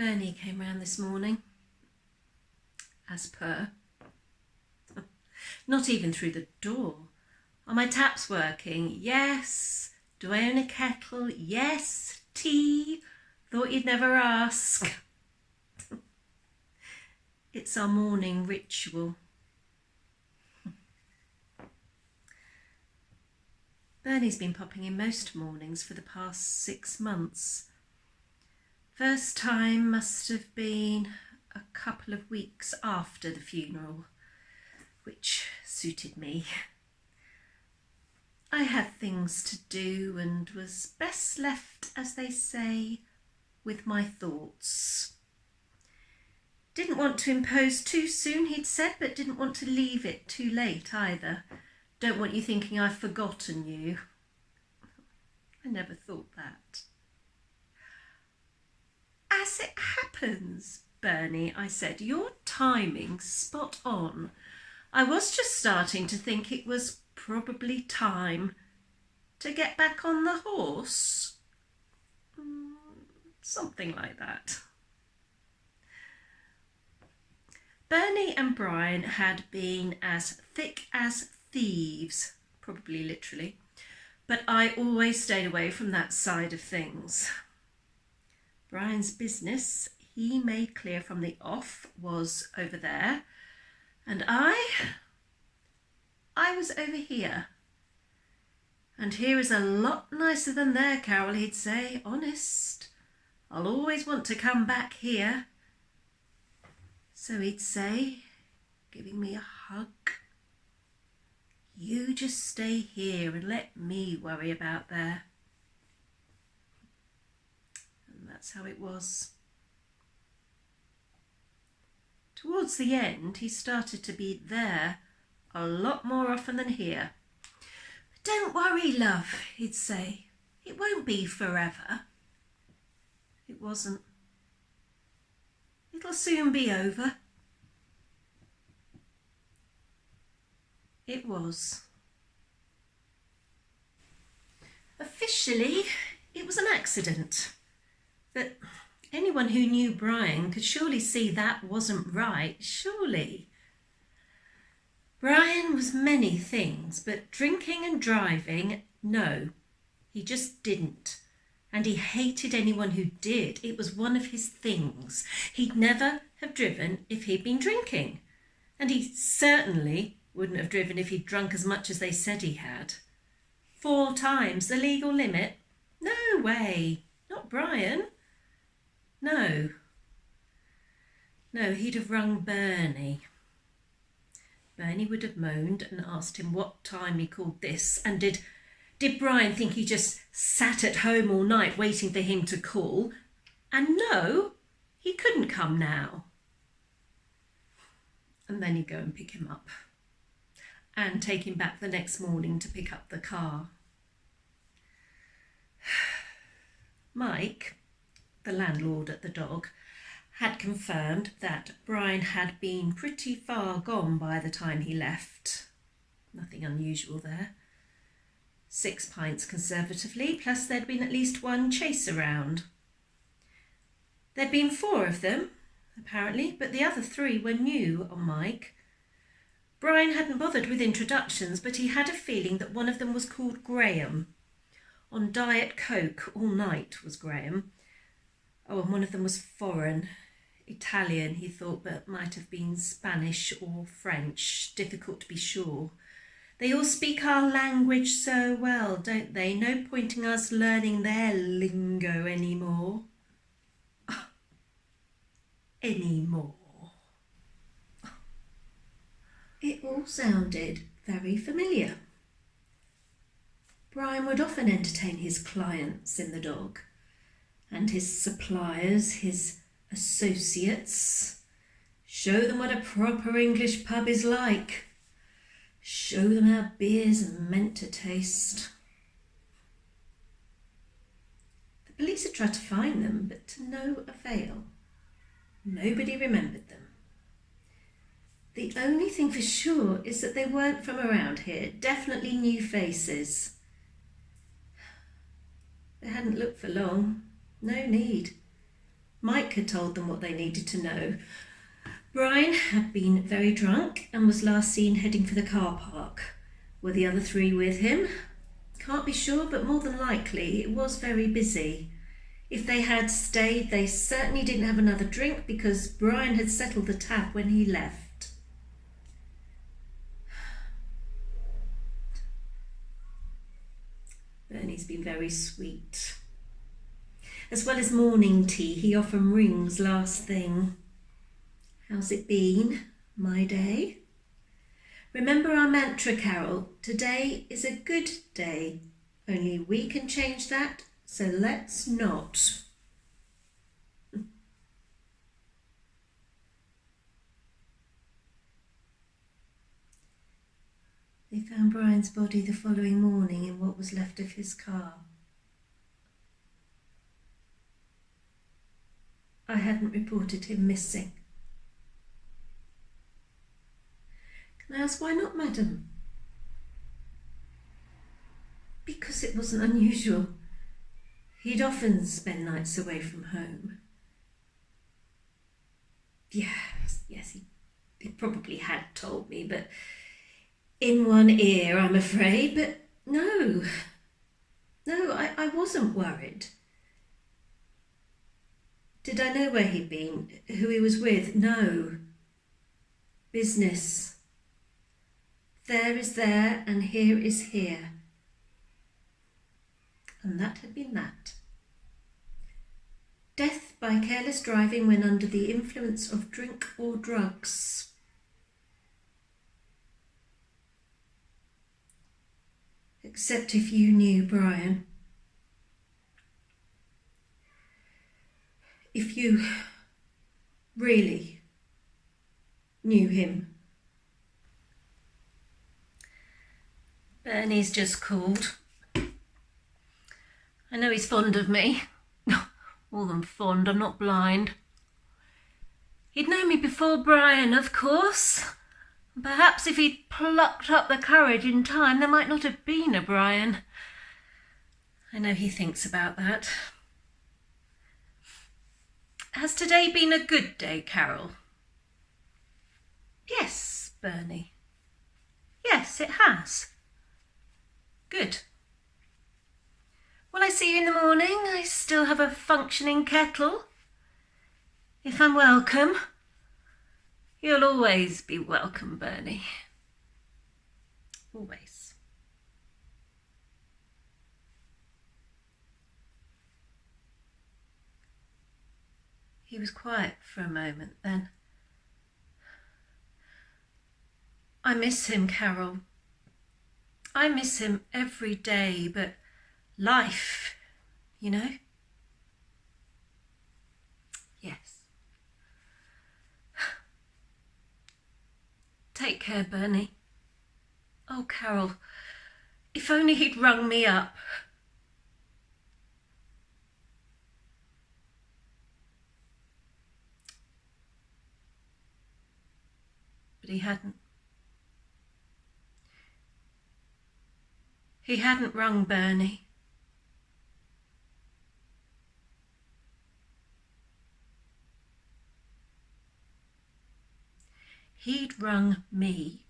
Bernie came round this morning, as per. Not even through the door. Are my taps working? Yes. Do I own a kettle? Yes. Tea? Thought you'd never ask. It's our morning ritual. Bernie's been popping in most mornings for the past 6 months. First time must have been a couple of weeks after the funeral, which suited me. I had things to do and was best left, as they say, with my thoughts. Didn't want to impose too soon, he'd said, but didn't want to leave it too late either. Don't want you thinking I've forgotten you. I never thought that. As it happens, Bernie, I said, your timing's spot on. I was just starting to think it was probably time to get back on the horse. Something like that. Bernie and Brian had been as thick as thieves, probably literally, but I always stayed away from that side of things. Brian's business, he made clear from the off, was over there, and I was over here. And here is a lot nicer than there, Carol, he'd say. Honest, I'll always want to come back here. So he'd say, giving me a hug, you just stay here and let me worry about there. And that's how it was. Towards the end, he started to be there a lot more often than here. Don't worry, love, he'd say. It won't be forever. It wasn't. It'll soon be over. It was. Officially, it was an accident. But anyone who knew Brian could surely see that wasn't right, surely. Brian was many things, but drinking and driving, no, he just didn't. And he hated anyone who did. It was one of his things. He'd never have driven if he'd been drinking. And he certainly wouldn't have driven if he'd drunk as much as they said he had. 4 times the legal limit? No way. Not Brian. No. No, he'd have rung Bernie. Bernie would have moaned and asked him what time he called this, and did Brian think he just sat at home all night waiting for him to call? And no, he couldn't come now. And then he'd go and pick him up and take him back the next morning to pick up the car. Mike, the landlord at the Dog, had confirmed that Brian had been pretty far gone by the time he left. Nothing unusual there. 6 pints conservatively, plus there'd been at least 1 chase around. There'd been 4 of them, apparently, but the other 3 were new on Mike. Brian hadn't bothered with introductions, but he had a feeling that one of them was called Graham. On Diet Coke all night was Graham. Oh, and one of them was foreign. Italian, he thought, but might have been Spanish or French. Difficult to be sure. They all speak our language so well, don't they? No point in us learning their lingo anymore. Anymore. It all sounded very familiar. Brian would often entertain his clients in the Dog, and his suppliers, his associates. Show them what a proper English pub is like. Show them how beers are meant to taste. The police had tried to find them, but to no avail. Nobody remembered them. The only thing for sure is that they weren't from around here, definitely new faces. They hadn't looked for long, no need. Mike had told them what they needed to know. Brian had been very drunk and was last seen heading for the car park. Were the other three with him? Can't be sure, but more than likely it was very busy. If they had stayed, they certainly didn't have another drink because Brian had settled the tab when he left. Bernie's been very sweet. As well as morning tea, he often rings last thing. How's it been, my day? Remember our mantra, Carol. Today is a good day. Only we can change that, so let's not. They found Brian's body the following morning in what was left of his car. I hadn't reported him missing. Can I ask why not, madam? Because it wasn't unusual. He'd often spend nights away from home. Yes, he probably had told me, but in one ear, I'm afraid. But no, I wasn't worried. Did I know where he'd been, who he was with? No. Business. There is there, and here is here. And that had been that. Death by careless driving when under the influence of drink or drugs. Except if you knew Brian. If you really knew him. Bernie's just called. I know he's fond of me. More than fond, I'm not blind. He'd known me before Brian, of course. Perhaps if he'd plucked up the courage in time, there might not have been a Brian. I know he thinks about that. Has today been a good day, Carol? Yes, Bernie. Yes, it has. Good. Will I see you in the morning? I still have a functioning kettle. If I'm welcome. You'll always be welcome, Bernie. Always. He was quiet for a moment then. I miss him, Carol. I miss him every day, but life, you know? Yes. Take care, Bernie. Oh, Carol, if only he'd rung me up. But he hadn't. He hadn't rung Bernie. He'd rung me.